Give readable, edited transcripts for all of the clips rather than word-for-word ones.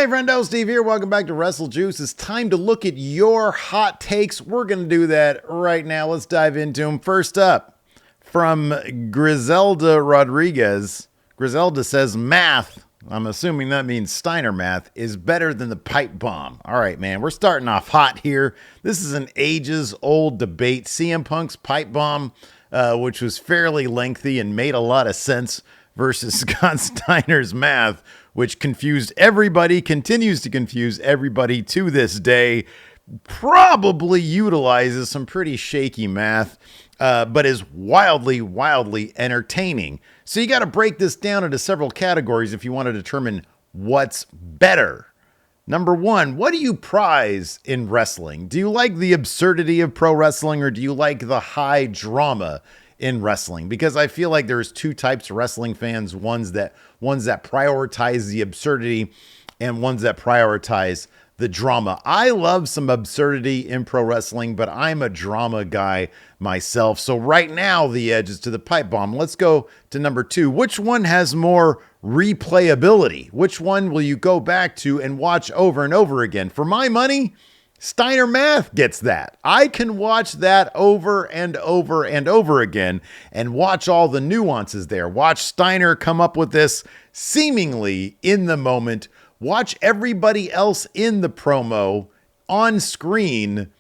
Hey, friendo, Steve here. Welcome back to Wrestle Juice. It's time to look at your hot takes. We're going to do that right now. Let's dive into them. First up, from Griselda Rodriguez. Griselda says math, I'm assuming that means Steiner math, is better than the pipe bomb. All right, man, we're starting off hot here. This is an ages-old debate. CM Punk's pipe bomb, which was fairly lengthy and made a lot of sense, versus Scott Steiner's math, which confused everybody, continues to confuse everybody to this day, probably utilizes some pretty shaky math, but is wildly entertaining. So you got to break this down into several categories if you want to determine what's better. Number one, what do you prize in wrestling? Do you like the absurdity of pro wrestling, or do you like the high drama in wrestling? Because I feel like there's two types of wrestling fans, ones that prioritize the absurdity and ones that prioritize the drama. I love some absurdity in pro wrestling, but I'm a drama guy myself. So right now the edge is to the pipe bomb. Let's go to number two. Which one has more replayability? Which one will you go back to and watch over and over again? For my money, Steiner math gets that. I can watch that over and over and over again and watch all the nuances there. Watch Steiner come up with this seemingly in the moment. Watch everybody else in the promo on screen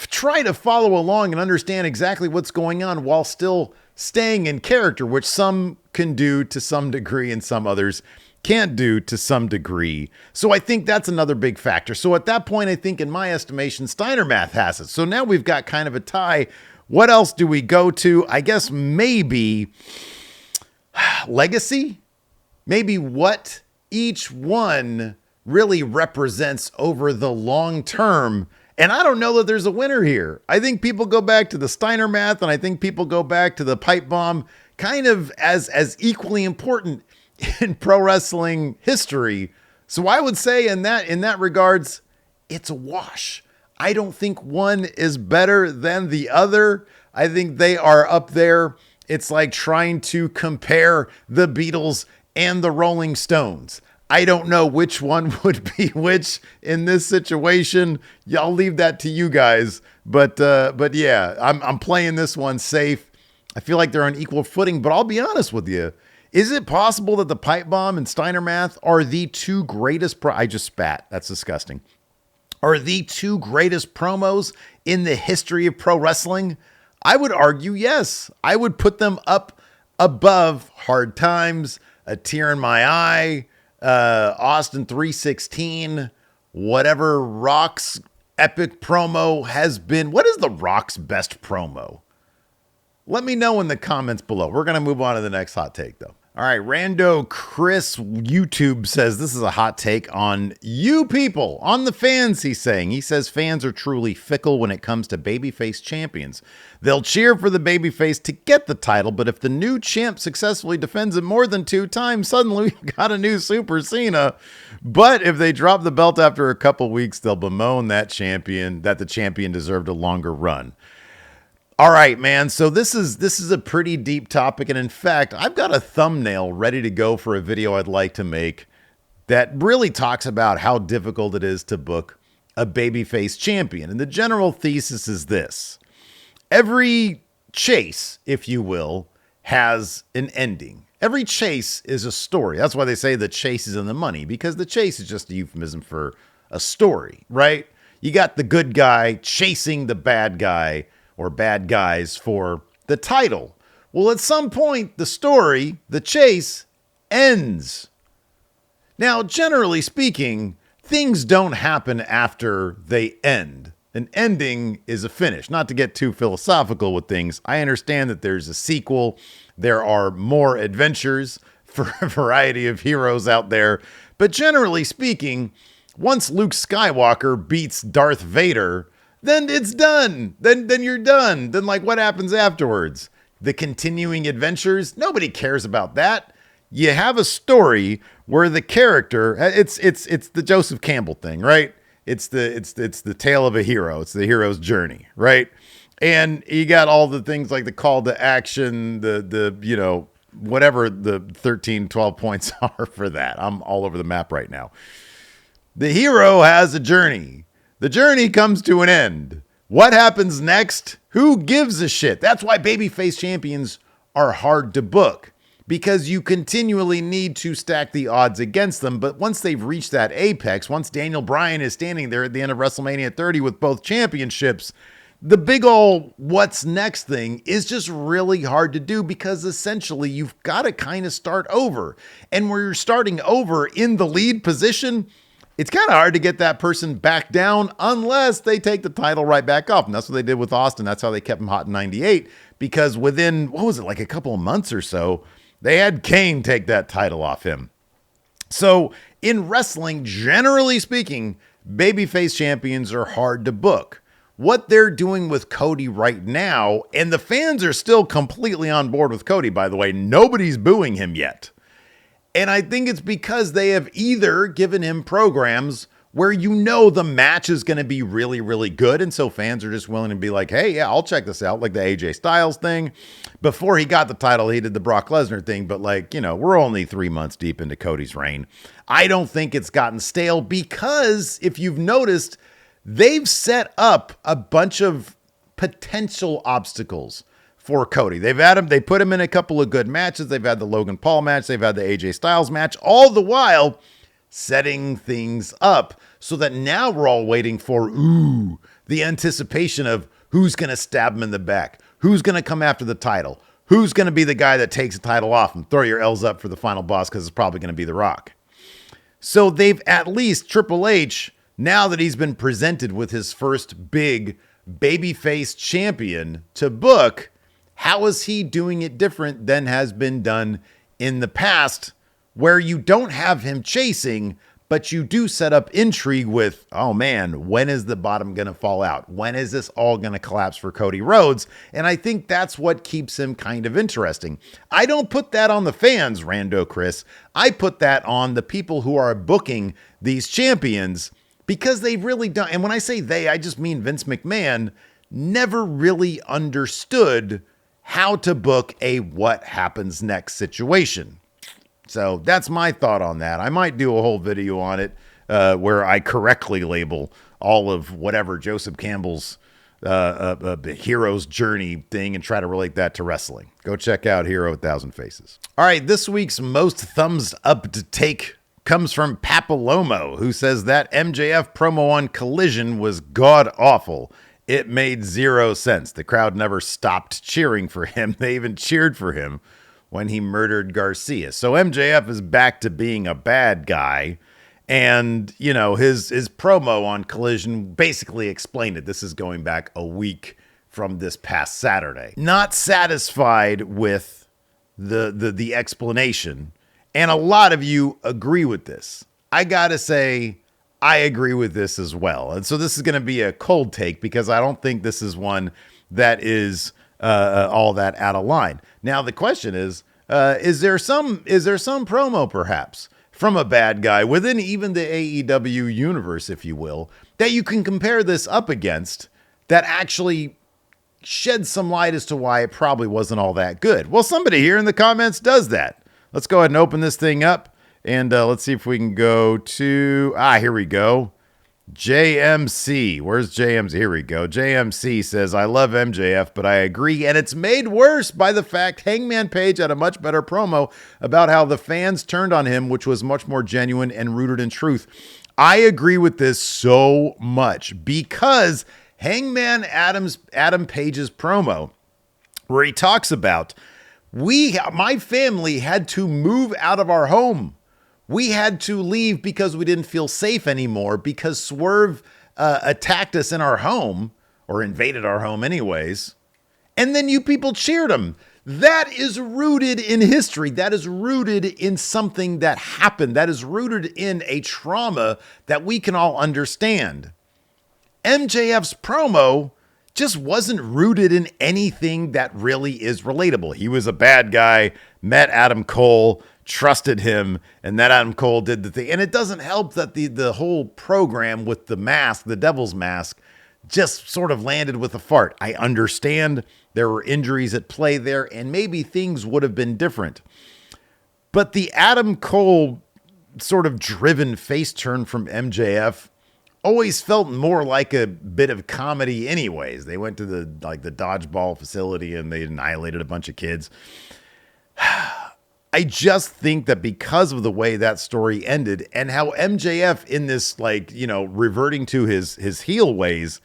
try to follow along and understand exactly what's going on while still staying in character, which some can do to some degree and some others can't do to some degree. So I think that's another big factor. So at that point, I think in my estimation, Steiner math has it. So now we've got kind of a tie. What else do we go to? I guess maybe legacy, maybe what each one really represents over the long term. And I don't know that there's a winner here. I think people go back to the Steiner math, and I think people go back to the pipe bomb kind of as equally important in pro wrestling history. So I would say in that regards, it's a wash. I don't think one is better than the other. I think they are up there. It's like trying to compare the Beatles and the Rolling Stones. I don't know which one would be which in this situation. I'll leave that to you guys. But yeah, I'm playing this one safe. I feel like they're on equal footing, but I'll be honest with you. Is it possible that the pipe bomb and Steiner math are the two greatest I just spat. That's disgusting. Are the two greatest promos in the history of pro wrestling? I would argue yes. I would put them up above Hard Times, A Tear in My Eye, Austin 316, whatever Rock's epic promo has been. What is the Rock's best promo? Let me know in the comments below. We're going to move on to the next hot take, though. All right, Rando Chris YouTube says this is a hot take on you people, on the fans, he's saying. He says fans are truly fickle when it comes to babyface champions. They'll cheer for the babyface to get the title, but if the new champ successfully defends it more than 2 times, suddenly we've got a new Super Cena. But if they drop the belt after a couple weeks, they'll bemoan that the champion deserved a longer run. All right, man. So this is a pretty deep topic. And in fact, I've got a thumbnail ready to go for a video I'd like to make that really talks about how difficult it is to book a babyface champion. And the general thesis is this. Every chase, if you will, has an ending. Every chase is a story. That's why they say the chase is in the money, because the chase is just a euphemism for a story, right? You got the good guy chasing the bad guy or bad guys for the title. Well, at some point, the story, the chase, ends. Now, generally speaking, things don't happen after they end. An ending is a finish. Not to get too philosophical with things, I understand that there's a sequel. There are more adventures for a variety of heroes out there. But generally speaking, once Luke Skywalker beats Darth Vader, then it's done. Then you're done. Then like what happens afterwards? The continuing adventures? Nobody cares about that. You have a story where the character, it's the Joseph Campbell thing, right? It's the tale of a hero. It's the hero's journey, right? And you got all the things like the call to action, the whatever the 13, 12 points are for that. I'm all over the map right now. The hero has a journey. The journey comes to an end. What happens next? Who gives a shit? That's why babyface champions are hard to book, because you continually need to stack the odds against them. But once they've reached that apex, once Daniel Bryan is standing there at the end of WrestleMania 30 with both championships, the big ol' what's next thing is just really hard to do, because essentially you've got to kind of start over. And where you're starting over in the lead position, it's kind of hard to get that person back down unless they take the title right back off. And that's what they did with Austin. That's how they kept him hot in 98, because within, what was it, like a couple of months or so, they had Kane take that title off him. So in wrestling, generally speaking, babyface champions are hard to book. What they're doing with Cody right now, and the fans are still completely on board with Cody, by the way, nobody's booing him yet. And I think it's because they have either given him programs where you know the match is going to be really, really good. And so fans are just willing to be like, hey, yeah, I'll check this out. Like the AJ Styles thing. Before he got the title, he did the Brock Lesnar thing. But like, you know, we're only 3 months deep into Cody's reign. I don't think it's gotten stale, because if you've noticed, they've set up a bunch of potential obstacles for Cody. They've had him, they put him in a couple of good matches. They've had the Logan Paul match. They've had the AJ Styles match, all the while setting things up so that now we're all waiting for, the anticipation of who's going to stab him in the back, who's going to come after the title, who's going to be the guy that takes the title off and throw your L's up for the final boss, because it's probably going to be The Rock. So they've at least, Triple H, now that he's been presented with his first big babyface champion to book, how is he doing it different than has been done in the past, where you don't have him chasing, but you do set up intrigue with, oh man, when is the bottom going to fall out? When is this all going to collapse for Cody Rhodes? And I think that's what keeps him kind of interesting. I don't put that on the fans, Rando Chris. I put that on the people who are booking these champions, because they've really done, and when I say they, I just mean Vince McMahon never really understood how to book a what happens next situation. So that's my thought on that. I might do a whole video on it where I correctly label all of whatever Joseph Campbell's hero's journey thing and try to relate that to wrestling. Go check out Hero 1000 Faces. All right, this week's most thumbs up to take comes from Papalomo, who says that MJF promo on Collision was god awful. It made zero sense. The crowd never stopped cheering for him. They even cheered for him when he murdered Garcia. So MJF is back to being a bad guy. And, you know, his promo on Collision basically explained it. This is going back a week from this past Saturday. Not satisfied with the explanation. And a lot of you agree with this. I gotta say, I agree with this as well. And so this is going to be a cold take, because I don't think this is one that is all that out of line. Now, the question is there some promo perhaps from a bad guy within even the AEW universe, if you will, that you can compare this up against that actually sheds some light as to why it probably wasn't all that good? Well, somebody here in the comments does that. Let's go ahead and open this thing up. And let's see if we can go to, here we go. JMC. Where's JMC? Here we go. JMC says, I love MJF, but I agree. And it's made worse by the fact Hangman Page had a much better promo about how the fans turned on him, which was much more genuine and rooted in truth. I agree with this so much, because Hangman Adam Page's promo, where he talks about, my family had to move out of our home. We had to leave because we didn't feel safe anymore, because Swerve attacked us in our home, or invaded our home anyways. And then you people cheered him. That is rooted in history. That is rooted in something that happened. That is rooted in a trauma that we can all understand. MJF's promo just wasn't rooted in anything that really is relatable. He was a bad guy, met Adam Cole, trusted him, and that Adam Cole did the thing. And it doesn't help that the whole program with the mask, the devil's mask, just sort of landed with a fart. I understand there were injuries at play there, and maybe things would have been different. But the Adam Cole sort of driven face turn from MJF always felt more like a bit of comedy anyways. They went to the dodgeball facility and they annihilated a bunch of kids. I just think that because of the way that story ended and how MJF in this, reverting to his heel ways,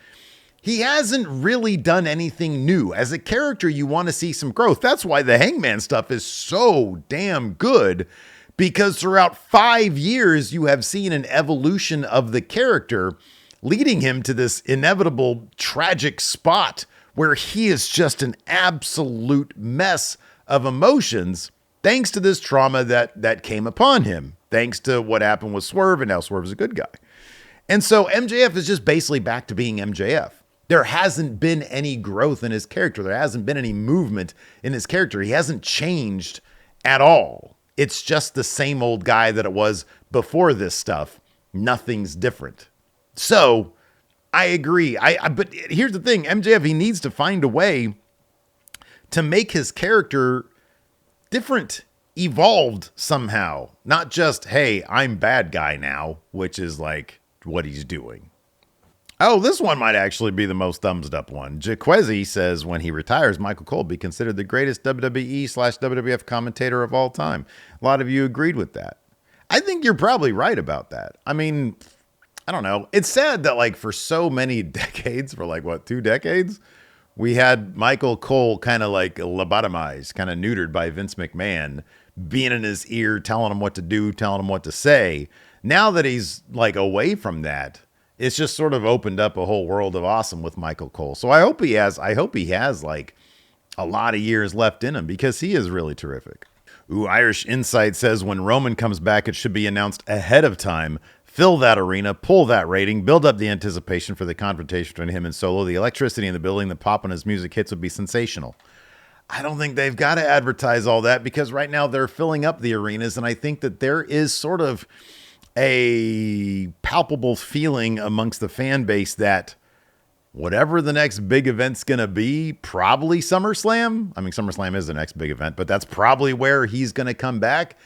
he hasn't really done anything new. As a character, you want to see some growth. That's why the Hangman stuff is so damn good, because throughout 5 years, you have seen an evolution of the character, leading him to this inevitable tragic spot where he is just an absolute mess of emotions, thanks to this trauma that came upon him, thanks to what happened with Swerve, and now Swerve is a good guy. And so MJF is just basically back to being MJF. There hasn't been any growth in his character. There hasn't been any movement in his character. He hasn't changed at all. It's just the same old guy that it was before this stuff. Nothing's different. So I agree. But here's the thing. MJF, he needs to find a way to make his character different, evolved somehow. Not just, hey, I'm bad guy now, which is like what he's doing. Oh, this one might actually be the most thumbs up one. Jaquezi says when he retires, Michael Cole be considered the greatest WWE/WWF commentator of all time. A lot of you agreed with that. I think you're probably right about that. I mean, I don't know. It's sad that for so many decades, for 2 decades, we had Michael Cole kind of lobotomized, kind of neutered by Vince McMahon, being in his ear, telling him what to do, telling him what to say. Now that he's away from that, it's just sort of opened up a whole world of awesome with Michael Cole. So I hope he has a lot of years left in him, because he is really terrific. Ooh, Irish Insight says when Roman comes back, it should be announced ahead of time. Fill that arena, pull that rating, build up the anticipation for the confrontation between him and Solo. The electricity in the building, the pop when his music hits would be sensational. I don't think they've got to advertise all that, because right now they're filling up the arenas, and I think that there is sort of a palpable feeling amongst the fan base that whatever the next big event's going to be, probably SummerSlam. I mean, SummerSlam is the next big event, but that's probably where he's going to come back.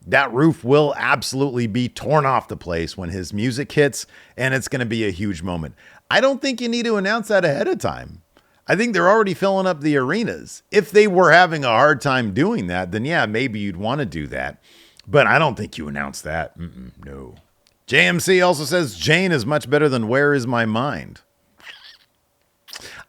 That roof will absolutely be torn off the place when his music hits, and it's going to be a huge moment. I don't think you need to announce that ahead of time. I think they're already filling up the arenas. If they were having a hard time doing that, then yeah, maybe you'd want to do that. But I don't think you announce that. No. JMC also says Jane is much better than Where Is My Mind.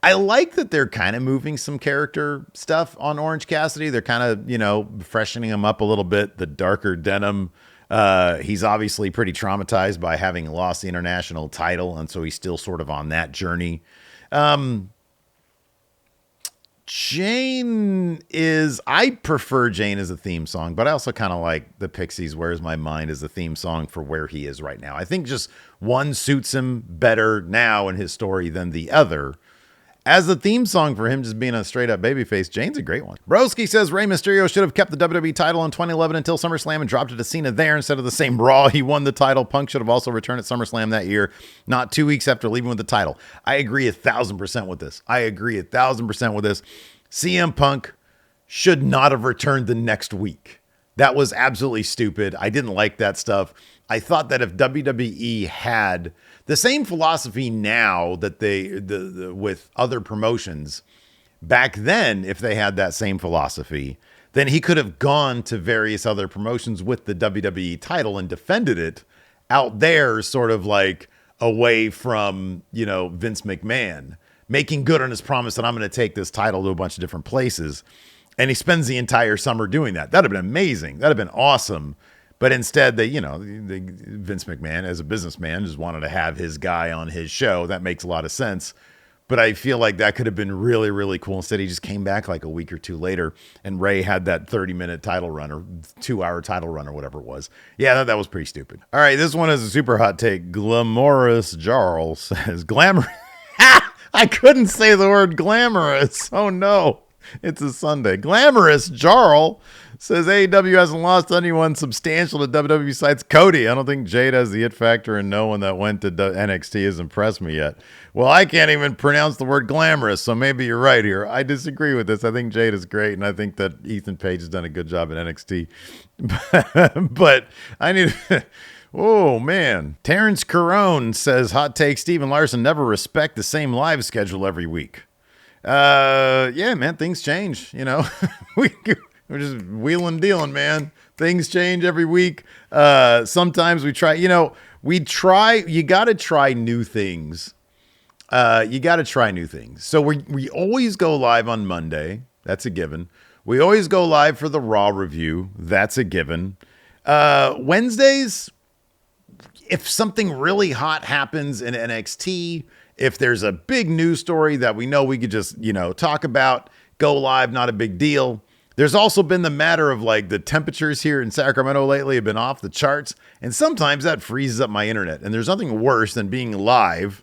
I like that they're kind of moving some character stuff on Orange Cassidy. They're kind of, freshening him up a little bit. The darker denim. He's obviously pretty traumatized by having lost the international title, and so he's still sort of on that journey. I prefer Jane as a theme song, but I also kind of like the Pixies' Where's My Mind as the theme song for where he is right now. I think just one suits him better now in his story than the other. As the theme song for him just being a straight up babyface, Jane's a great one. Broski says Rey Mysterio should have kept the WWE title in 2011 until SummerSlam and dropped it to Cena there instead of the same Raw he won the title. Punk should have also returned at SummerSlam that year, not 2 weeks after leaving with the title. I agree 1,000% with this. CM Punk should not have returned the next week. That was absolutely stupid. I didn't like that stuff. I thought that if WWE had the same philosophy now that they with other promotions back then, if they had that same philosophy, then he could have gone to various other promotions with the WWE title and defended it out there, sort of away from, Vince McMahon, making good on his promise that I'm going to take this title to a bunch of different places. And he spends the entire summer doing that. That'd have been amazing. That'd have been awesome. But instead, Vince McMahon, as a businessman, just wanted to have his guy on his show. That makes a lot of sense. But I feel like that could have been really, really cool. Instead, he just came back a week or two later, and Ray had that 30-minute title run or 2-hour title run or whatever it was. Yeah, that was pretty stupid. All right, this one is a super hot take. Glamorous Jarl says, glamorous. I couldn't say the word glamorous. Oh, no. It's a Sunday. Glamorous Jarl Says AEW hasn't lost anyone substantial to WWE besides Cody. I don't think Jade has the it factor, and no one that went to NXT has impressed me yet. Well, I can't even pronounce the word glamorous, so maybe you're right here. I disagree with this. I think Jade is great, and I think that Ethan Page has done a good job at NXT. But I need... Oh, man. Terrence Carone says, hot take, Steve and Larson never respect the same live schedule every week. Yeah, man, things change, you know. We're just wheeling and dealing, man. Things change every week. Sometimes we try, you got to try new things. So we always go live on Monday. That's a given. We always go live for the Raw review. That's a given. Wednesdays, if something really hot happens in NXT, if there's a big news story that we know we could just, talk about, go live, not a big deal. There's also been the matter of like the temperatures here in Sacramento lately have been off the charts. And sometimes that freezes up my internet. And there's nothing worse than being live,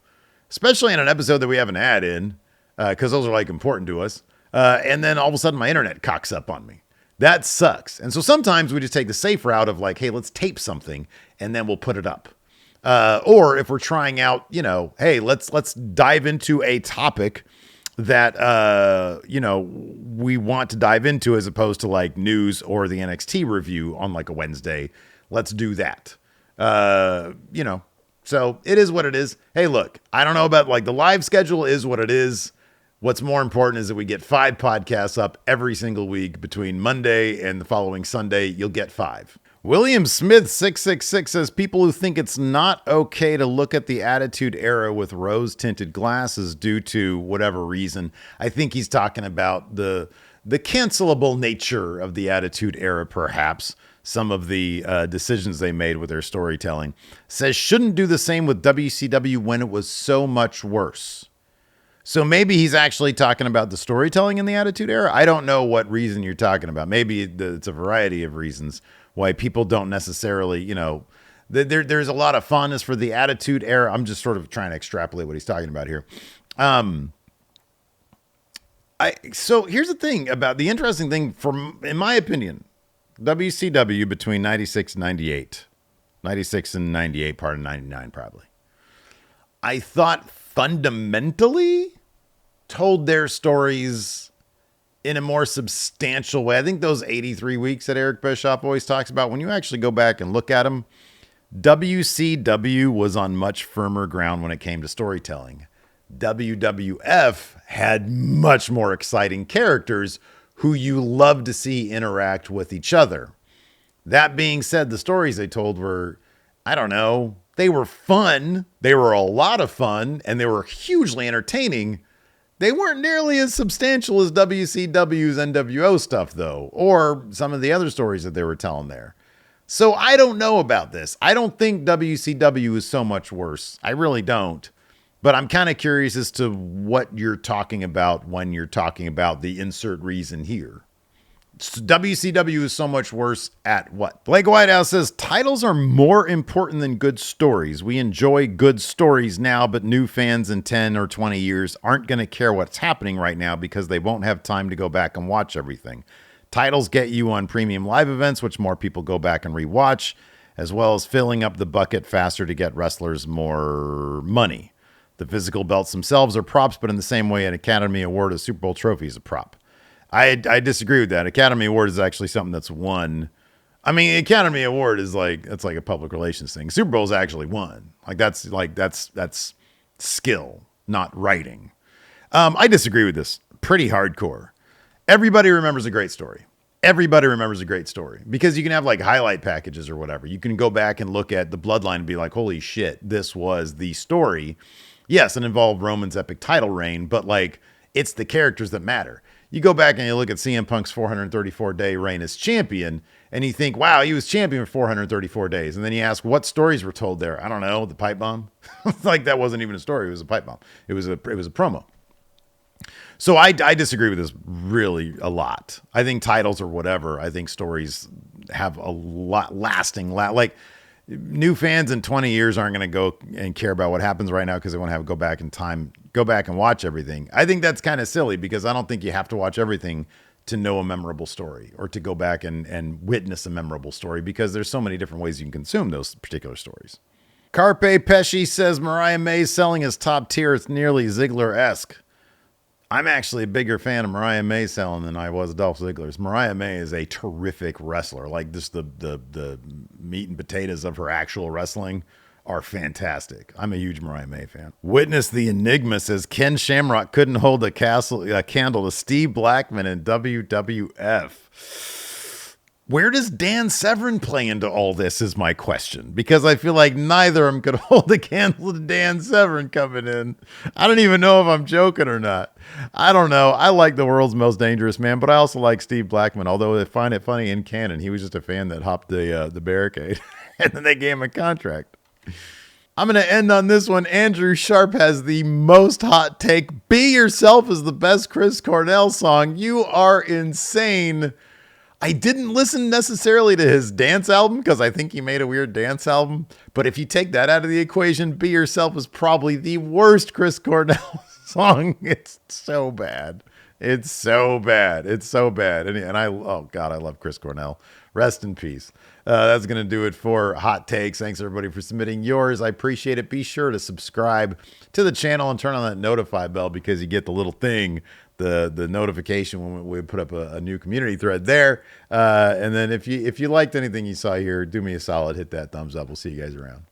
especially in an episode that we have an ad in, because those are like important to us. And then all of a sudden my internet cocks up on me. That sucks. And so sometimes we just take the safe route of like, hey, let's tape something and then we'll put it up. Or if we're trying out, hey, let's dive into a topic that, we want to dive into as opposed to like news or the NXT review on like a Wednesday. Let's do that. So it is what it is. Hey, look, I don't know about like the live schedule is what it is. What's more important is that we get 5 podcasts up every single week between Monday and the following Sunday. You'll get 5. William Smith 666 says people who think it's not okay to look at the Attitude Era with rose-tinted glasses due to whatever reason. I think he's talking about the cancelable nature of the Attitude Era, perhaps. Some of the decisions they made with their storytelling. Says shouldn't do the same with WCW when it was so much worse. So maybe he's actually talking about the storytelling in the Attitude Era. I don't know what reason you're talking about. Maybe it's a variety of reasons why people don't necessarily, there's a lot of fondness for the Attitude Era. I'm just sort of trying to extrapolate what he's talking about here. So here's the thing about the interesting thing in my opinion, WCW between 96 and 98, 96 and 98, part of 99 probably. I thought fundamentally told their stories in a more substantial way. I think those 83 weeks that Eric Bischoff always talks about, when you actually go back and look at them, WCW was on much firmer ground when it came to storytelling. WWF had much more exciting characters who you love to see interact with each other. That being said, the stories they told were, I don't know, they were fun. They were a lot of fun and they were hugely entertaining. They weren't nearly as substantial as WCW's NWO stuff, though, or some of the other stories that they were telling there. So I don't know about this. I don't think WCW is so much worse. I really don't. But I'm kind of curious as to what you're talking about when you're talking about the insert reason here. WCW is so much worse at what? Blake Whitehouse says, titles are more important than good stories. We enjoy good stories now, but new fans in 10 or 20 years aren't going to care what's happening right now because they won't have time to go back and watch everything. Titles get you on premium live events, which more people go back and rewatch, as well as filling up the bucket faster to get wrestlers more money. The physical belts themselves are props, but in the same way an Academy Award or Super Bowl trophy is a prop. I disagree with that. Academy Award is actually something that's won. I mean, Academy Award is it's like a public relations thing. Super Bowl is actually won. That's skill, not writing. I disagree with this. Pretty hardcore. Everybody remembers a great story. Everybody remembers a great story because you can have like highlight packages or whatever. You can go back and look at the Bloodline and be like, holy shit, this was the story. Yes, it involved Roman's epic title reign, but like it's the characters that matter. You go back and you look at CM Punk's 434-day reign as champion, and you think, wow, he was champion for 434 days. And then you ask, what stories were told there? I don't know, the pipe bomb? Like, that wasn't even a story. It was a pipe bomb. It was a promo. So I disagree with this really a lot. I think titles or whatever, I think stories have a lot lasting. Like, new fans in 20 years aren't going to go and care about what happens right now because they want to have go back and watch everything. I think that's kind of silly because I don't think you have to watch everything to know a memorable story or to go back and witness a memorable story, because there's so many different ways you can consume those particular stories. Carpe Pesci says Mariah May's selling is top tier. It's nearly Ziggler-esque. I'm actually a bigger fan of Mariah May selling than I was Dolph Ziggler's. Mariah May is a terrific wrestler. Like, just the meat and potatoes of her actual wrestling are fantastic. I'm a huge Mariah May fan. Witness the Enigma says Ken Shamrock couldn't hold a candle to Steve Blackman in WWF. Where does Dan Severn play into all this is my question, because I feel like neither of them could hold a candle to Dan Severn coming in. I don't even know if I'm joking or not. I don't know. I like The World's Most Dangerous Man, but I also like Steve Blackman, although I find it funny in canon. He was just a fan that hopped the barricade, and then they gave him a contract. I'm going to end on this one. Andrew Sharp has the most hot take. Be Yourself is the best Chris Cornell song. You are insane. I didn't listen necessarily to his dance album because I think he made a weird dance album. But if you take that out of the equation, Be Yourself is probably the worst Chris Cornell song. It's so bad. It's so bad. It's so bad. And oh God, I love Chris Cornell. Rest in peace. That's going to do it for Hot Takes. Thanks everybody for submitting yours. I appreciate it. Be sure to subscribe to the channel and turn on that notify bell, because you get the little thing, the notification when we put up a new community thread there. And then if you liked anything you saw here, do me a solid, hit that thumbs up. We'll see you guys around.